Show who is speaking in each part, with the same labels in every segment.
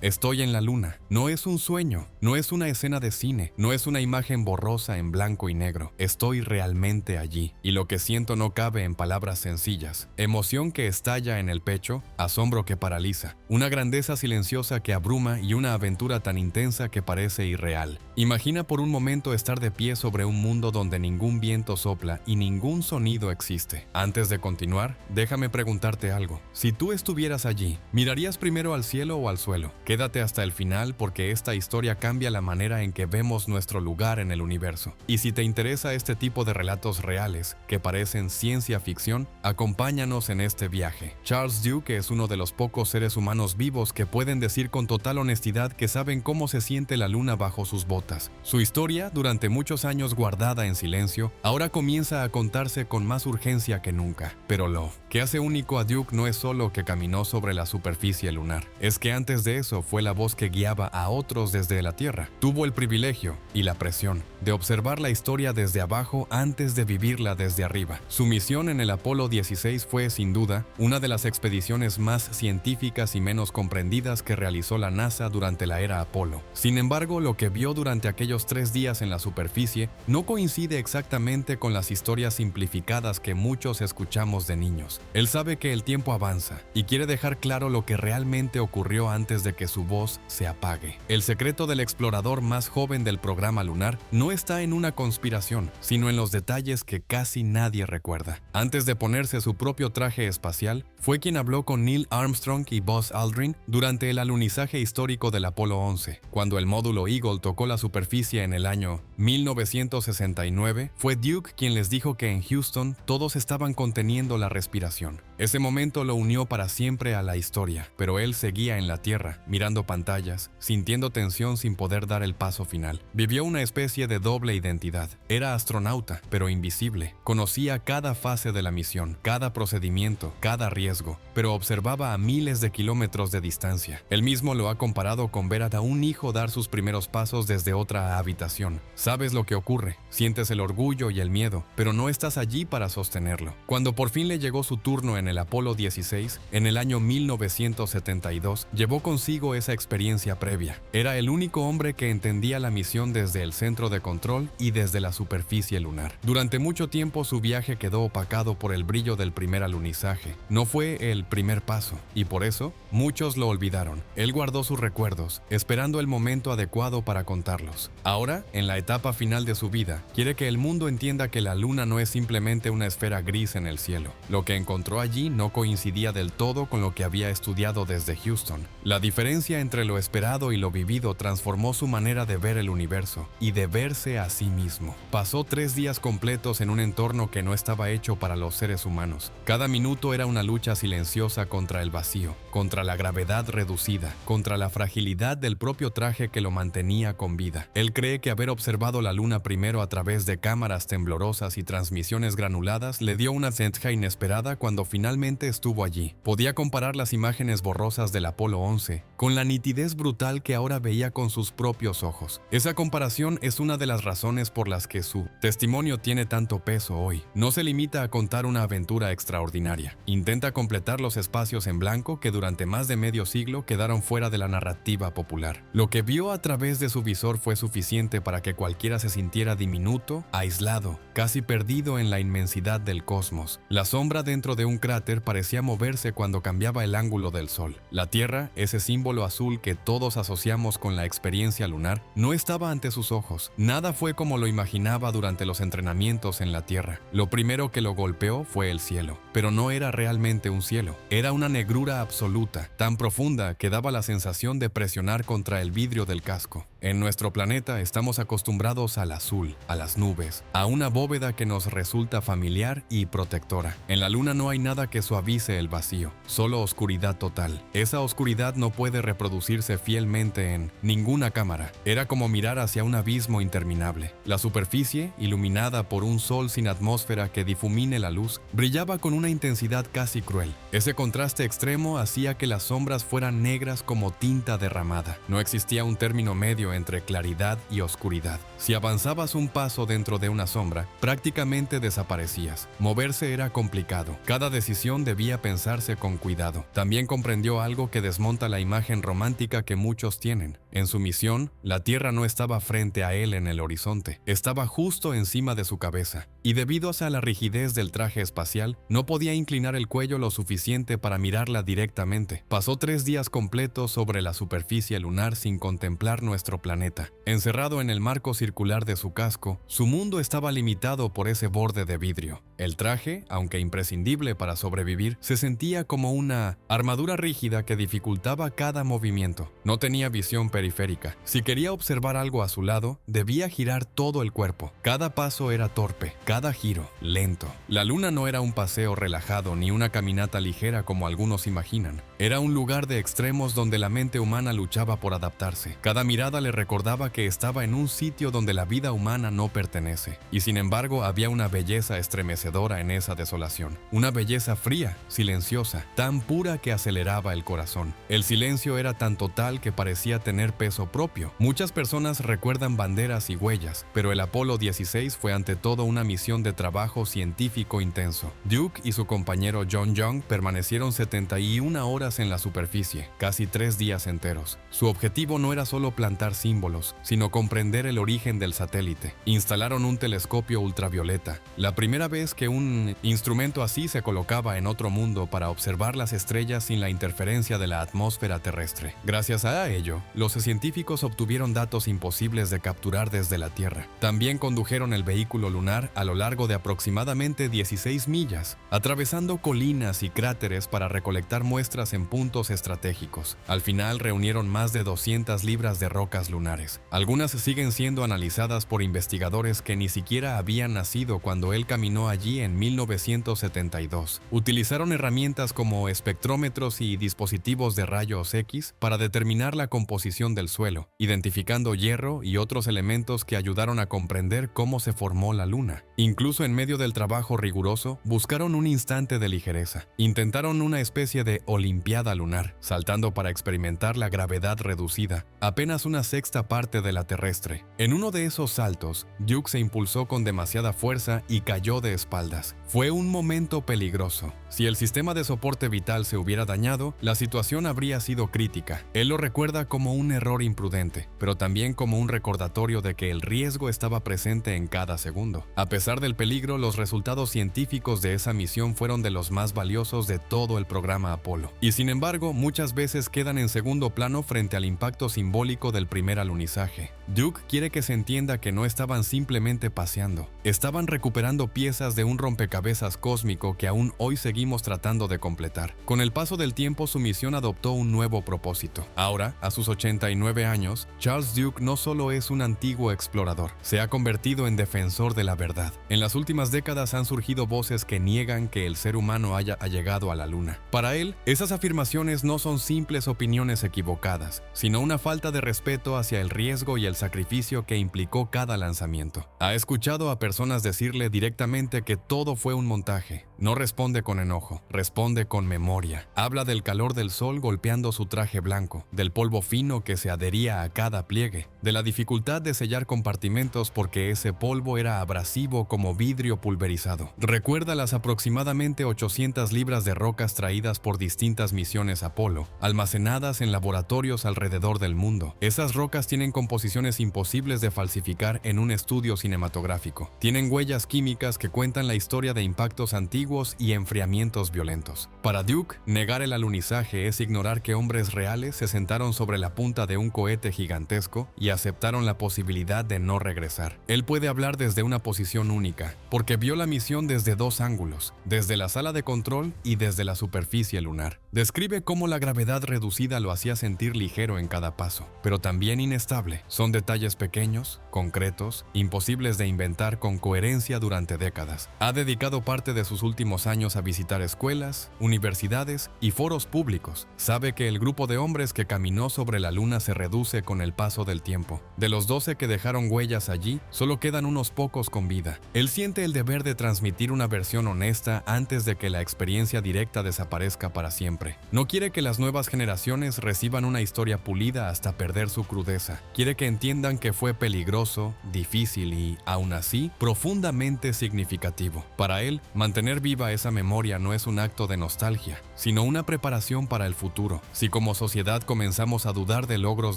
Speaker 1: Estoy en la luna. No es un sueño, no es una escena de cine, no es una imagen borrosa en blanco y negro. Estoy realmente allí. Y lo que siento no cabe en palabras sencillas. Emoción que estalla en el pecho, asombro que paraliza, una grandeza silenciosa que abruma y una aventura tan intensa que parece irreal. Imagina por un momento estar de pie sobre un mundo donde ningún viento sopla y ningún sonido existe. Antes de continuar, déjame preguntarte algo. Si tú estuvieras allí, ¿mirarías primero al cielo o al suelo? Quédate hasta el final porque esta historia cambia la manera en que vemos nuestro lugar en el universo. Y si te interesa este tipo de relatos reales, que parecen ciencia ficción, acompáñanos en este viaje. Charles Duke es uno de los pocos seres humanos vivos que pueden decir con total honestidad que saben cómo se siente la luna bajo sus botas. Su historia, durante muchos años guardada en silencio, ahora comienza a contarse con más urgencia que nunca. Pero lo que hace único a Duke no es solo que caminó sobre la superficie lunar, es que antes de eso fue la voz que guiaba a otros desde la Tierra. Tuvo el privilegio y la presión de observar la historia desde abajo antes de vivirla desde arriba. Su misión en el Apolo 16 fue, sin duda, una de las expediciones más científicas y menos comprendidas que realizó la NASA durante la era Apolo. Sin embargo, lo que vio durante aquellos 3 días en la superficie no coincide exactamente con las historias simplificadas que muchos escuchamos de niños. Él sabe que el tiempo avanza y quiere dejar claro lo que realmente ocurrió antes de que su voz se apague. El secreto del explorador más joven del programa lunar no está en una conspiración, sino en los detalles que casi nadie recuerda. Antes de ponerse su propio traje espacial, fue quien habló con Neil Armstrong y Buzz Aldrin durante el alunizaje histórico del Apolo 11. Cuando el módulo Eagle tocó la superficie en el año 1969, fue Duke quien les dijo que en Houston todos estaban conteniendo la respiración. Ese momento lo unió para siempre a la historia, pero él seguía en la Tierra, mirando pantallas, sintiendo tensión sin poder dar el paso final. Vivió una especie de doble identidad. Era astronauta, pero invisible. Conocía cada fase de la misión, cada procedimiento, cada riesgo, pero observaba a miles de kilómetros de distancia. Él mismo lo ha comparado con ver a un hijo dar sus primeros pasos desde otra habitación. Sabes lo que ocurre, sientes el orgullo y el miedo, pero no estás allí para sostenerlo. Cuando por fin le llegó su turno en el Apolo 16, en el año 1972, llevó consigo esa experiencia previa. Era el único hombre que entendía la misión desde el centro de control y desde la superficie lunar. Durante mucho tiempo su viaje quedó opacado por el brillo del primer alunizaje. No fue el primer paso, y por eso muchos lo olvidaron. Él guardó sus recuerdos, esperando el momento adecuado para contarlos. Ahora, en la etapa final de su vida, quiere que el mundo entienda que la luna no es simplemente una esfera gris en el cielo. Lo que encontró allí no coincidía del todo con lo que había estudiado desde Houston. La diferencia entre lo esperado y lo vivido transformó su manera de ver el universo y de verse a sí mismo. Pasó 3 días completos en un entorno que no estaba hecho para los seres humanos. Cada minuto era una lucha silenciosa contra el vacío, contra la gravedad reducida, contra la fragilidad del propio traje que lo mantenía con vida. Él cree que haber observado la luna primero a través de cámaras temblorosas y transmisiones granuladas le dio una ventaja inesperada cuando finalmente estuvo allí. Podía comparar las imágenes borrosas del Apolo 11 con la nitidez brutal que ahora veía con sus propios ojos. Esa comparación es una de las razones por las que su testimonio tiene tanto peso hoy. No se limita a contar una aventura extraordinaria. Intenta completar los espacios en blanco que durante más de medio siglo quedaron fuera de la narrativa popular. Lo que vio a través de su visor fue suficiente para que cualquiera se sintiera diminuto, aislado, casi perdido en la inmensidad del cosmos. La sombra dentro de un cráter parecía moverse cuando cambiaba el ángulo del sol. La Tierra, ese símbolo azul que todos asociamos con la experiencia lunar, no estaba ante sus ojos. Nada fue como lo imaginaba durante los entrenamientos en la Tierra. Lo primero que lo golpeó fue el cielo, pero no era realmente un cielo. Era una negrura absoluta, tan profunda que daba la sensación de presionar contra el vidrio del casco. En nuestro planeta estamos acostumbrados al azul, a las nubes, a una bóveda que nos resulta familiar y protectora. En la luna no hay nada que suavice el vacío, solo oscuridad total. Esa oscuridad no puede reproducirse fielmente en ninguna cámara. Era como mirar hacia un abismo interminable. La superficie, iluminada por un sol sin atmósfera que difumine la luz, brillaba con una intensidad casi cruel. Ese contraste extremo hacía que las sombras fueran negras como tinta derramada. No existía un término medio equilibrio entre claridad y oscuridad. Si avanzabas un paso dentro de una sombra, prácticamente desaparecías. Moverse era complicado. Cada decisión debía pensarse con cuidado. También comprendió algo que desmonta la imagen romántica que muchos tienen. En su misión, la Tierra no estaba frente a él en el horizonte, estaba justo encima de su cabeza, y debido a la rigidez del traje espacial, no podía inclinar el cuello lo suficiente para mirarla directamente. Pasó 3 días completos sobre la superficie lunar sin contemplar nuestro planeta. Encerrado en el marco circular de su casco, su mundo estaba limitado por ese borde de vidrio. El traje, aunque imprescindible para sobrevivir, se sentía como una armadura rígida que dificultaba cada movimiento. No tenía visión periférica. Si quería observar algo a su lado, debía girar todo el cuerpo. Cada paso era torpe, cada giro lento. La luna no era un paseo relajado ni una caminata ligera como algunos imaginan. Era un lugar de extremos donde la mente humana luchaba por adaptarse. Cada mirada le recordaba que estaba en un sitio donde la vida humana no pertenece. Y sin embargo, había una belleza estremecedora en esa desolación. Una belleza fría, silenciosa, tan pura que aceleraba el corazón. El silencio era tan total que parecía tener peso propio. Muchas personas recuerdan banderas y huellas, pero el Apolo 16 fue ante todo una misión de trabajo científico intenso. Duke y su compañero John Young permanecieron 71 horas en la superficie, casi 3 días enteros. Su objetivo no era solo plantar símbolos, sino comprender el origen del satélite. Instalaron un telescopio ultravioleta, la primera vez que un instrumento así se colocaba en otro mundo para observar las estrellas sin la interferencia de la atmósfera terrestre. Gracias a ello, los científicos obtuvieron datos imposibles de capturar desde la Tierra. También condujeron el vehículo lunar a lo largo de aproximadamente 16 millas, atravesando colinas y cráteres para recolectar muestras en puntos estratégicos. Al final reunieron más de 200 libras de rocas lunares. Algunas siguen siendo analizadas por investigadores que ni siquiera habían nacido cuando él caminó allí en 1972. Utilizaron herramientas como espectrómetros y dispositivos de rayos X para determinar la composición del suelo, identificando hierro y otros elementos que ayudaron a comprender cómo se formó la luna. Incluso en medio del trabajo riguroso, buscaron un instante de ligereza. Intentaron una especie de olimpiada lunar, saltando para experimentar la gravedad reducida, apenas una sexta parte de la terrestre. En uno de esos saltos, Duke se impulsó con demasiada fuerza y cayó de espaldas. Fue un momento peligroso. Si el sistema de soporte vital se hubiera dañado, la situación habría sido crítica. Él lo recuerda como un error imprudente, pero también como un recordatorio de que el riesgo estaba presente en cada segundo. A pesar del peligro, los resultados científicos de esa misión fueron de los más valiosos de todo el programa Apolo. Y sin embargo, muchas veces quedan en segundo plano frente al impacto simbólico del primer alunizaje. Duke quiere que se entienda que no estaban simplemente paseando. Estaban recuperando piezas de un rompecabezas cósmico que aún hoy seguimos tratando de completar. Con el paso del tiempo, su misión adoptó un nuevo propósito. Ahora, a sus 89 años, Charles Duke no solo es un antiguo explorador, se ha convertido en defensor de la verdad. En las últimas décadas han surgido voces que niegan que el ser humano haya llegado a la luna. Para él, esas afirmaciones no son simples opiniones equivocadas, sino una falta de respeto hacia el riesgo y el sacrificio que implicó cada lanzamiento. Ha escuchado a personas decirle directamente que todo fue un montaje. No responde con enojo, responde con memoria. Habla del calor del sol golpeando su traje blanco, del polvo fino que se adhería a cada pliegue, de la dificultad de sellar compartimentos porque ese polvo era abrasivo como vidrio pulverizado. Recuerda las aproximadamente 800 libras de rocas traídas por distintas misiones Apolo, almacenadas en laboratorios alrededor del mundo. Esas rocas tienen composiciones imposibles de falsificar en un estudio cinematográfico. Tienen huellas químicas que cuentan la historia de impactos antiguos y enfriamientos violentos. Para Duke, negar el alunizaje es ignorar que hombres reales se sentaron sobre la punta de un cohete gigantesco y aceptaron la posibilidad de no regresar. Él puede hablar desde una posición única, porque vio la misión desde 2 ángulos, desde la sala de control y desde la superficie lunar. Describe cómo la gravedad reducida lo hacía sentir ligero en cada paso, pero también inestable. Son detalles pequeños, concretos, imposibles de inventar con coherencia durante décadas. Ha dedicado parte de sus últimos años a visitar escuelas, universidades y foros públicos. Sabe que el grupo de hombres que caminó sobre la luna se reduce con el paso del tiempo. De los 12 que dejaron huellas allí, solo quedan unos pocos con vida. Él siente el deber de transmitir una versión honesta antes de que la experiencia directa desaparezca para siempre. siempre. No quiere que las nuevas generaciones reciban una historia pulida hasta perder su crudeza. Quiere que entiendan que fue peligroso, difícil y, aún así, profundamente significativo. Para él, mantener viva esa memoria no es un acto de nostalgia, sino una preparación para el futuro. Si como sociedad comenzamos a dudar de logros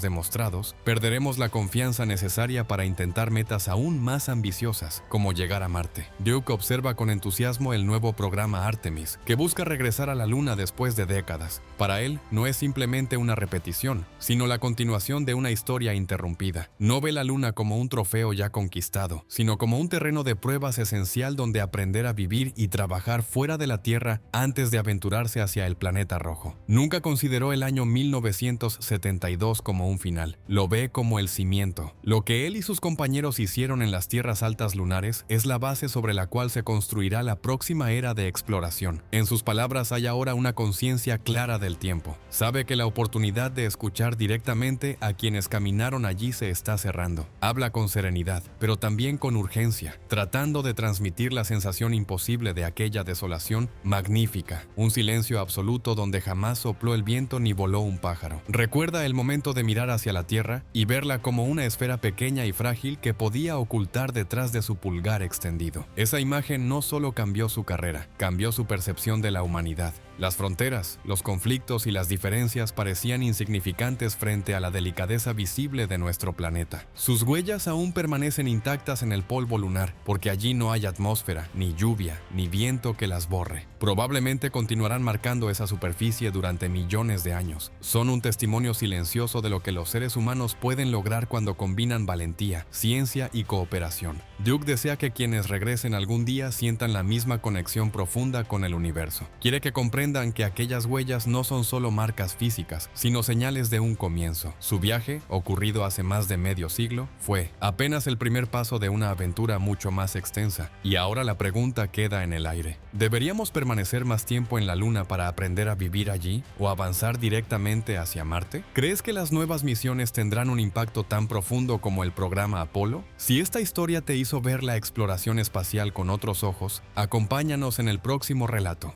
Speaker 1: demostrados, perderemos la confianza necesaria para intentar metas aún más ambiciosas, como llegar a Marte. Duke observa con entusiasmo el nuevo programa Artemis, que busca regresar a la Luna después de décadas. Para él, no es simplemente una repetición, sino la continuación de una historia interrumpida. No ve la Luna como un trofeo ya conquistado, sino como un terreno de pruebas esencial donde aprender a vivir y trabajar fuera de la Tierra antes de aventurarse hacia el planeta rojo. Nunca consideró el año 1972 como un final. Lo ve como el cimiento. Lo que él y sus compañeros hicieron en las tierras altas lunares es la base sobre la cual se construirá la próxima era de exploración. En sus palabras hay ahora una conciencia clara del tiempo. Sabe que la oportunidad de escuchar directamente a quienes caminaron allí se está cerrando. Habla con serenidad, pero también con urgencia, tratando de transmitir la sensación imposible de aquella desolación magnífica, un silencio absoluto donde jamás sopló el viento ni voló un pájaro. Recuerda el momento de mirar hacia la Tierra y verla como una esfera pequeña y frágil que podía ocultar detrás de su pulgar extendido. Esa imagen no solo cambió su carrera, cambió su percepción de la humanidad. Las fronteras, los conflictos y las diferencias parecían insignificantes frente a la delicadeza visible de nuestro planeta. Sus huellas aún permanecen intactas en el polvo lunar, porque allí no hay atmósfera, ni lluvia, ni viento que las borre. Probablemente continuarán marcando esa superficie durante millones de años. Son un testimonio silencioso de lo que los seres humanos pueden lograr cuando combinan valentía, ciencia y cooperación. Duke desea que quienes regresen algún día sientan la misma conexión profunda con el universo. Quiere que comprendan que aquellas huellas no son solo marcas físicas, sino señales de un comienzo. Su viaje, ocurrido hace más de medio siglo, fue apenas el primer paso de una aventura mucho más extensa. Y ahora la pregunta queda en el aire. ¿Deberíamos permanecer más tiempo en la Luna para aprender a vivir allí o avanzar directamente hacia Marte? ¿Crees que las nuevas misiones tendrán un impacto tan profundo como el programa Apolo? Si esta historia te hizo ver la exploración espacial con otros ojos, acompáñanos en el próximo relato.